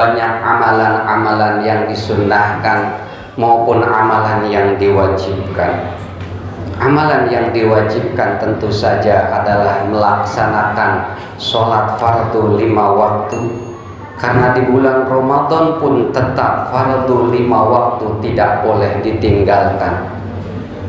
banyak amalan-amalan yang disunnahkan maupun amalan yang diwajibkan. Amalan yang diwajibkan tentu saja adalah melaksanakan sholat fardu 5 waktu, karena di bulan Ramadan pun tetap fardu 5 waktu tidak boleh ditinggalkan.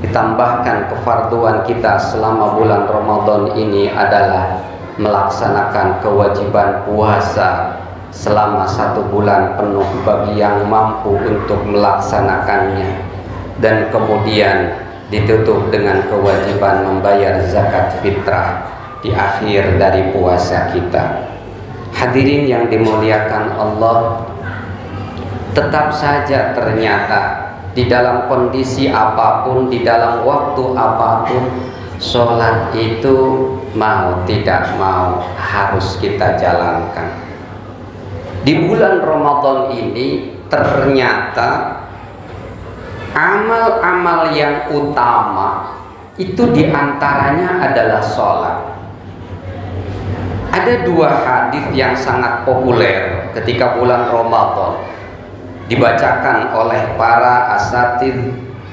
Ditambahkan kefarduan kita selama bulan Ramadan ini adalah melaksanakan kewajiban puasa selama 1 bulan penuh bagi yang mampu untuk melaksanakannya, dan kemudian ditutup dengan kewajiban membayar zakat fitrah di akhir dari puasa kita. Hadirin yang dimuliakan Allah, tetap saja ternyata di dalam kondisi apapun, di dalam waktu apapun, sholat itu mau tidak mau harus kita jalankan. Di bulan Ramadan ini ternyata amal-amal yang utama itu diantaranya adalah sholat. Ada 2 hadis yang sangat populer ketika bulan Ramadan dibacakan oleh para asatidz,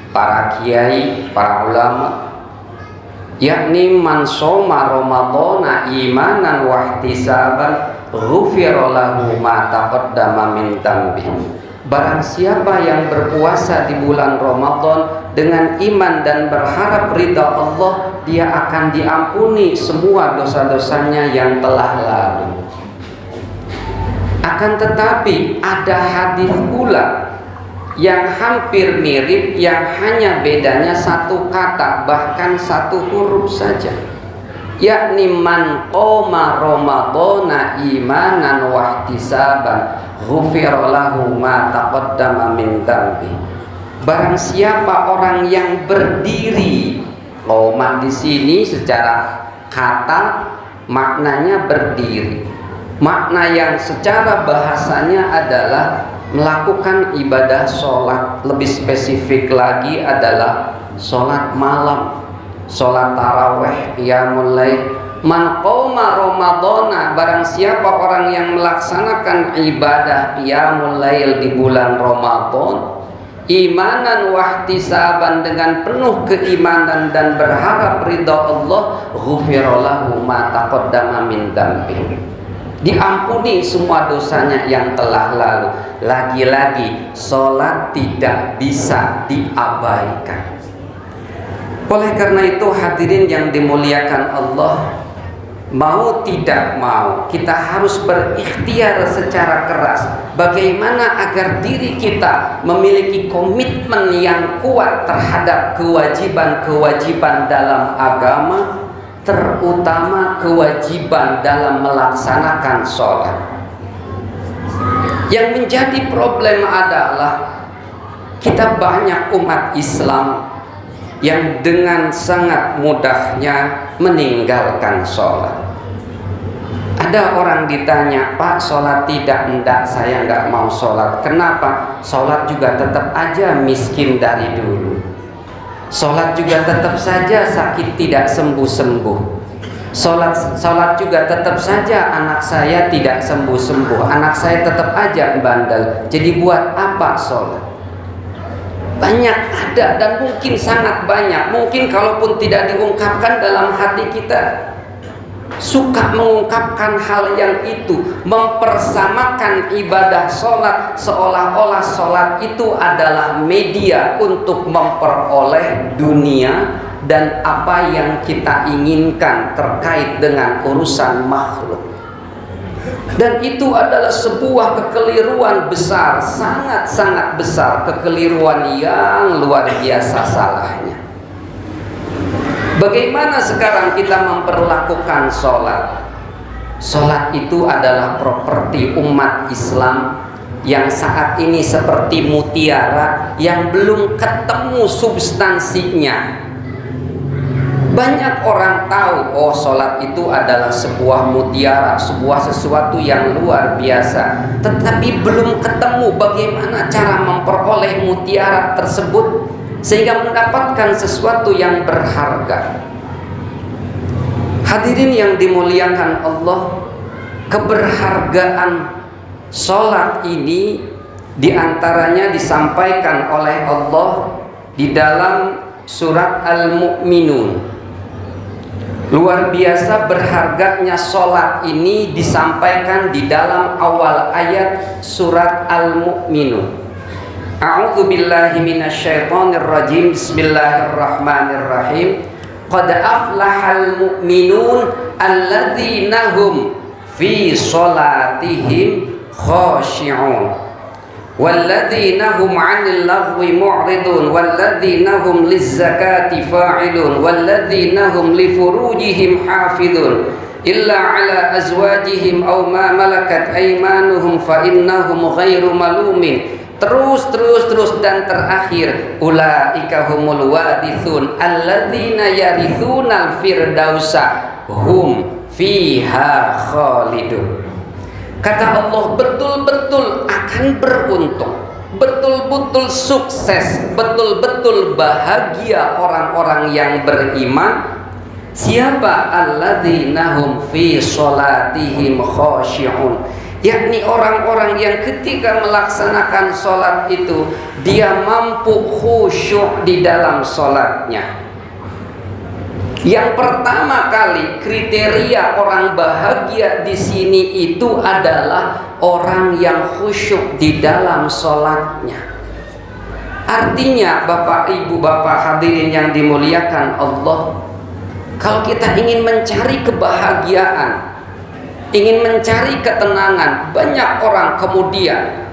para kiai, para ulama, yakni man shoma ramadhana imanan wa ihtisaban ghufira lahu ma taqaddama min dhanbihi. Barang siapa yang berpuasa di bulan Ramadan dengan iman dan berharap ridha Allah, dia akan diampuni semua dosa-dosanya yang telah lalu. Akan tetapi ada hadis pula yang hampir mirip, yang hanya bedanya 1 kata, bahkan 1 huruf saja, yakni man qoma ramadhana imanan wa ihtisaban ghufira lahu ma taqaddama min dhanbi. Barang siapa orang yang berdiri, qoma di sini secara kata maknanya berdiri, makna yang secara bahasanya adalah melakukan ibadah sholat, lebih spesifik lagi adalah sholat malam, sholat taraweh, qiyamul lail. Man qoma ramadhana, barang siapa orang yang melaksanakan ibadah qiyamul lail di bulan Ramadan imanan wa ihtisaban, dengan penuh keimanan dan berharap ridha Allah, ghufira lahu ma taqaddama min dhanbi, diampuni semua dosanya yang telah lalu. Lagi-lagi sholat tidak bisa diabaikan. Oleh karena itu hadirin yang dimuliakan Allah, mau tidak mau kita harus berikhtiar secara keras bagaimana agar diri kita memiliki komitmen yang kuat terhadap kewajiban-kewajiban dalam agama, terutama kewajiban dalam melaksanakan sholat. Yang menjadi problem adalah kita banyak umat Islam yang dengan sangat mudahnya meninggalkan sholat. Ada orang ditanya, Pak, sholat tidak? Enggak, saya enggak mau sholat. Kenapa? Sholat juga tetap aja miskin dari dulu. Sholat juga tetap saja sakit tidak sembuh-sembuh. Sholat juga tetap saja anak saya tidak sembuh-sembuh. Anak saya tetap aja bandel. Jadi buat apa sholat? Banyak ada, dan mungkin sangat banyak. Mungkin kalaupun tidak diungkapkan dalam hati kita, suka mengungkapkan hal yang itu, mempersamakan ibadah sholat seolah-olah sholat itu adalah media untuk memperoleh dunia dan apa yang kita inginkan terkait dengan urusan makhluk. Dan itu adalah sebuah kekeliruan besar, sangat-sangat besar, kekeliruan yang luar biasa salahnya. Bagaimana sekarang kita memperlakukan sholat? Sholat itu adalah properti umat Islam yang saat ini seperti mutiara yang belum ketemu substansinya. Banyak orang tahu, oh sholat itu adalah sebuah mutiara, sebuah sesuatu yang luar biasa, tetapi belum ketemu bagaimana cara memperoleh mutiara tersebut sehingga mendapatkan sesuatu yang berharga. Hadirin yang dimuliakan Allah, keberhargaan Salat ini diantaranya disampaikan oleh Allah di dalam surat Al-Mu'minun. Luar biasa berharganya salat ini disampaikan di dalam awal ayat surat Al-Mu'minun. A'udzu billahi minasyaitonir rajim. Bismillahirrahmanirrahim. Qad aflahal mu'minun alladzina hum fi shalatihim khashi'un walladzina hum 'anil lagwi mu'ridun walladzina hum lizzakati fa'ilun walladzina hum li furujihim hafizun illa 'ala azwajihim aw ma malakat aymanuhum fa innahum ghairu malumin. Terus dan terakhir ulaika humul warithun alladzina yarithunal firdausa hum fiha khalidun. Kata Allah, betul-betul akan beruntung, betul-betul sukses, betul-betul bahagia orang-orang yang beriman. Siapa? Alladzina hum fi sholatihim khashi'un, yakni orang-orang yang ketika melaksanakan sholat itu dia mampu khusyuk di dalam sholatnya. Yang pertama kali kriteria orang bahagia di sini itu adalah orang yang khusyuk di dalam sholatnya. Artinya Bapak Ibu Bapak hadirin yang dimuliakan Allah, kalau kita ingin mencari kebahagiaan, ingin mencari ketenangan, banyak orang kemudian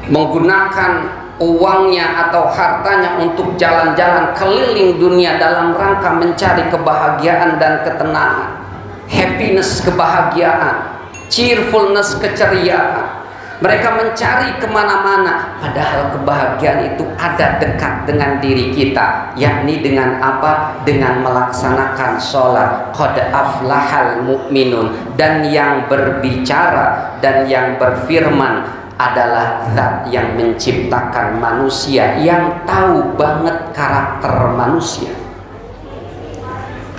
menggunakan uangnya atau hartanya untuk jalan-jalan keliling dunia dalam rangka mencari kebahagiaan dan ketenangan, happiness, kebahagiaan, cheerfulness, keceriaan. Mereka mencari kemana-mana, padahal kebahagiaan itu ada dekat dengan diri kita, yakni dengan apa? Dengan melaksanakan sholat. Qad aflahal mu'minun. Dan yang berbicara dan yang berfirman adalah zat yang menciptakan manusia, yang tahu banget karakter manusia.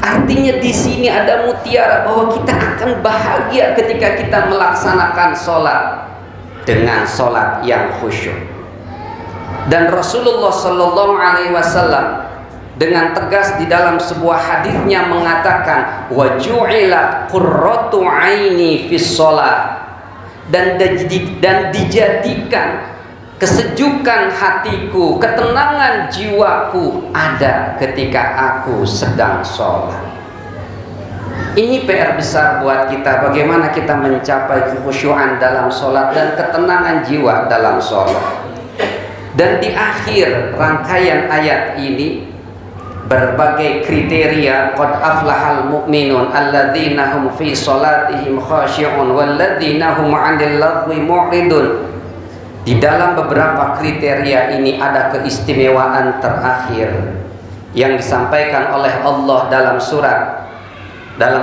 Artinya di sini ada mutiara bahwa kita akan bahagia ketika kita melaksanakan sholat dengan sholat yang khusyuk. Dan Rasulullah Shallallahu Alaihi Wasallam dengan tegas di dalam sebuah hadisnya mengatakan, wa ju'ilat qurratu aini fis sholat, dan dijadikan kesejukan hatiku, ketenangan jiwaku ada ketika aku sedang sholat. Ini PR besar buat kita, bagaimana kita mencapai kekhusyuan dalam sholat dan ketenangan jiwa dalam sholat. Dan di akhir rangkaian ayat ini berbagai kriteria, qad aflahal mu'minun alladzina hum fi sholatihim khashi'un walladzina hum 'anil lagwi mu'ridun. Di dalam beberapa kriteria ini ada keistimewaan terakhir yang disampaikan oleh Allah dalam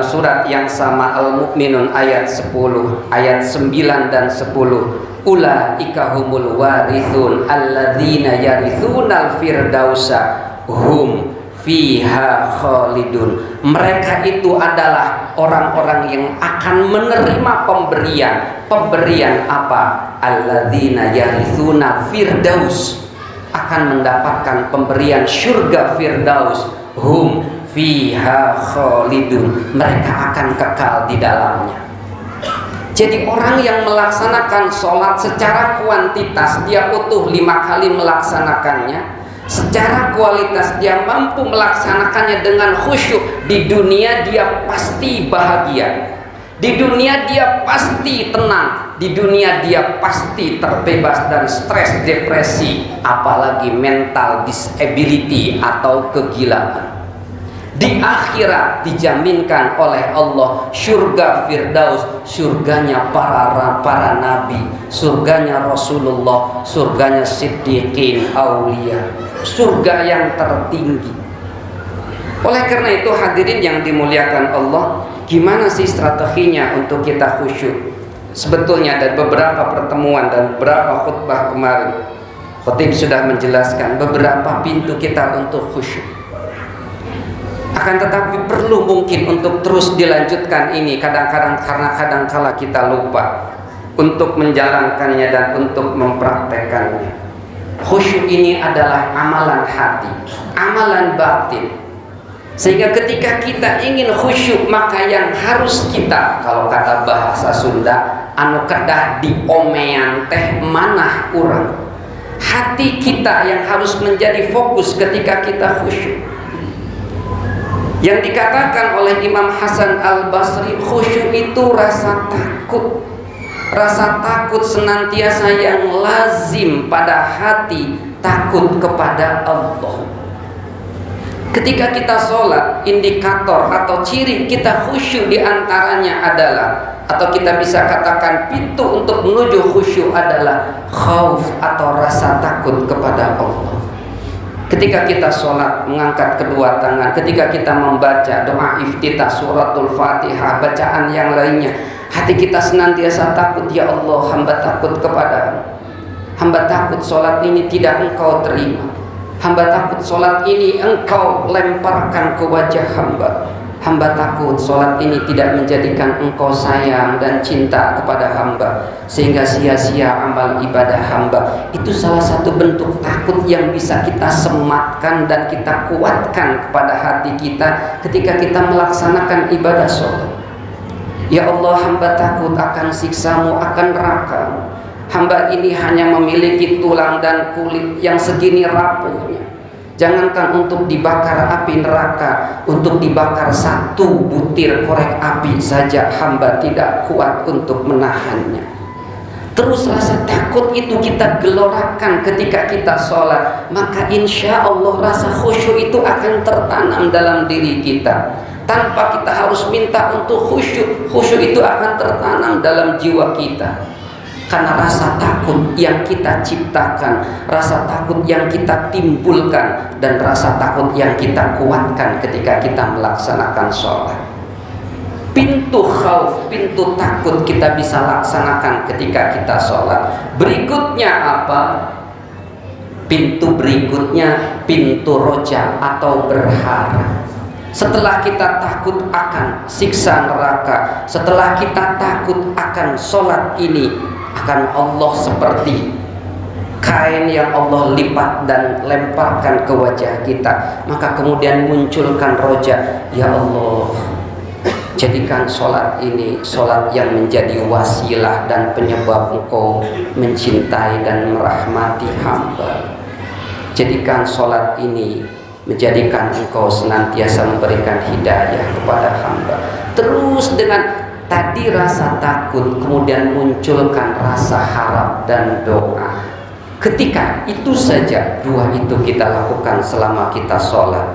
surat yang sama, Al-Mu'minun ayat 10, ayat 9 dan 10. Ulaika humul warithun alladzina yarithunal firdausa hum fiha khalidun. Mereka itu adalah orang-orang yang akan menerima pemberian apa? Alladzina yarithuna firdaus, akan mendapatkan pemberian surga firdaus. Hum fiha khalidun, mereka akan kekal di dalamnya. Jadi orang yang melaksanakan sholat secara kuantitas dia utuh 5 kali melaksanakannya, secara kualitas dia mampu melaksanakannya dengan khusyuk. Di dunia dia pasti bahagia, di dunia dia pasti tenang, di dunia dia pasti terbebas dari stres, depresi, apalagi mental disability atau kegilaan. Di akhirat dijaminkan oleh Allah surga firdaus, surganya para nabi, surganya Rasulullah, surganya siddiqin, aulia, surga yang tertinggi. Oleh karena itu hadirin yang dimuliakan Allah, gimana sih strateginya untuk kita khusyuk? Sebetulnya dari beberapa pertemuan dan beberapa khutbah kemarin, khotib sudah menjelaskan beberapa pintu kita untuk khusyuk. Akan tetapi perlu mungkin untuk terus dilanjutkan ini, kadang-kadang karena kadang-kala kita lupa. untuk menjalankannya dan untuk mempraktekannya. Khusyuk ini adalah amalan hati, amalan batin. Sehingga ketika kita ingin khusyuk, maka yang harus kita, kalau kata bahasa Sunda, anu kedah diomean teh manah urang. Hati kita yang harus menjadi fokus ketika kita khusyuk. Yang dikatakan oleh Imam Hasan Al-Basri, khusyuk itu rasa takut. Rasa takut senantiasa yang lazim pada hati, takut kepada Allah. Ketika kita sholat, indikator atau ciri kita khusyuk diantaranya adalah, atau kita bisa katakan pintu untuk menuju khusyuk adalah khauf atau rasa takut kepada Allah. Ketika kita sholat, mengangkat kedua tangan, ketika kita membaca doa iftitah suratul Fatihah, bacaan yang lainnya, hati kita senantiasa takut, ya Allah, hamba takut kepadamu. Hamba takut sholat ini tidak engkau terima. Hamba takut sholat ini engkau lemparkan ke wajah hamba. Hamba takut sholat ini tidak menjadikan engkau sayang dan cinta kepada hamba, sehingga sia-sia amal ibadah hamba. Itu salah satu bentuk takut yang bisa kita sematkan dan kita kuatkan kepada hati kita ketika kita melaksanakan ibadah sholat. Ya Allah, hamba takut akan siksamu, akan neraka. Hamba ini hanya memiliki tulang dan kulit yang segini rapuhnya. Jangankan untuk dibakar api neraka, untuk dibakar satu butir korek api saja hamba tidak kuat untuk menahannya. Terus rasa takut itu kita gelorakan ketika kita sholat, maka insya Allah rasa khusyuk itu akan tertanam dalam diri kita. Tanpa kita harus minta untuk khusyuk, khusyuk itu akan tertanam dalam jiwa kita. Karena rasa takut yang kita ciptakan, rasa takut yang kita timbulkan, dan rasa takut yang kita kuatkan ketika kita melaksanakan sholat. Pintu khauf, pintu takut kita bisa laksanakan ketika kita sholat. Berikutnya apa? Pintu berikutnya pintu roja atau berharap. Setelah kita takut akan siksa neraka, setelah kita takut akan sholat ini akan Allah seperti kain yang Allah lipat dan lemparkan ke wajah kita, maka kemudian munculkan roja, ya Allah, jadikan sholat ini sholat yang menjadi wasilah dan penyebab engkau mencintai dan merahmati hamba. Jadikan sholat ini menjadikan engkau senantiasa memberikan hidayah kepada hamba. Terus dengan tadi rasa takut, kemudian munculkan rasa harap dan doa. Ketika itu saja dua itu kita lakukan selama kita sholat,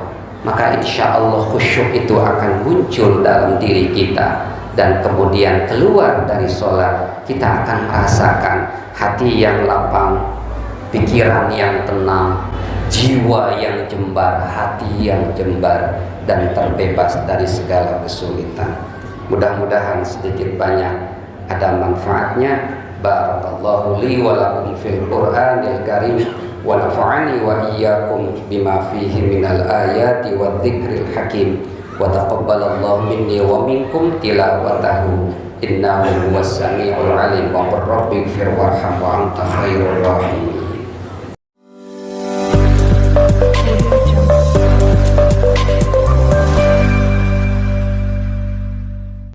maka insya Allah khusyuk itu akan muncul dalam diri kita. Dan kemudian keluar dari sholat, kita akan merasakan hati yang lapang, pikiran yang tenang, jiwa yang jembar, hati yang jembar, dan terbebas dari segala kesulitan. Mudah-mudahan sedikit banyak ada manfaatnya. Barakallahu li wa lakum fil Qur'anil Karim wa nafa'ani wa iyyakum bima fihi minal ayati wa dzikril hakim wa taqabbalallahu minni wa minkum tilawatahu innahu huwas samiul alim wa rabbighfir warham wa anta khairur rahimin.